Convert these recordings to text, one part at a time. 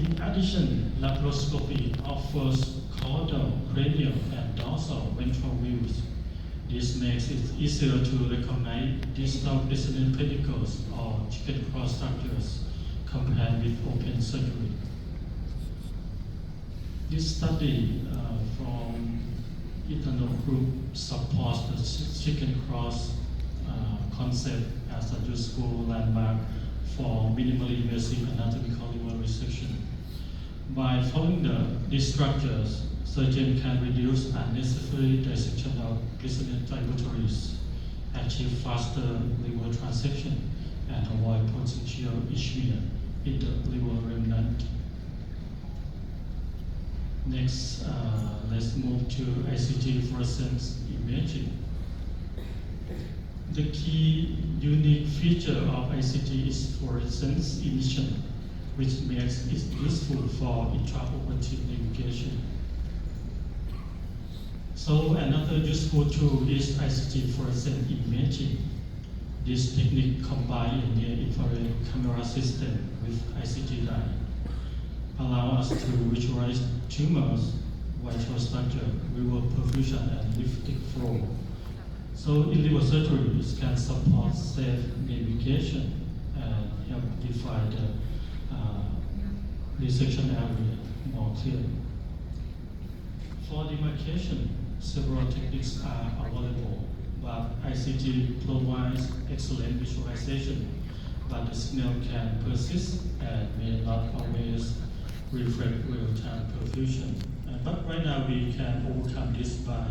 In addition, laparoscopy offers caudal, cranial, and dorsal ventral views. This makes it easier to recognize distal listening pedicles or chicken cross structures compared with open surgery. This study from internal group supports the chicken cross concept as a useful landmark for minimally invasive anatomical liver resection. By following these structures, surgeon can reduce unnecessary dissection of glistening tributaries, achieve faster liver transection, and avoid potential ischemia in the liver remnant. Next, let's move to ICT fluorescence imaging. The key unique feature of ICT is fluorescence emission, which makes it useful for intraoperative navigation. So another useful tool is ICT fluorescence imaging. This technique combines a near-infrared camera system with ICT light, allow us to visualize tumors, vital structure, river perfusion, and lymphatic flow. So in liver surgery, it can support safe navigation and help define the resection area more clearly. For demarcation, several techniques are available, but ICT provides excellent visualization, but the signal can persist and may not always reflect real-time perfusion. But right now we can overcome this by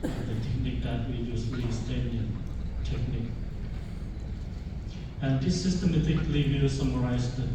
the technique that we use, Stadium technique. And this systematically will summarize the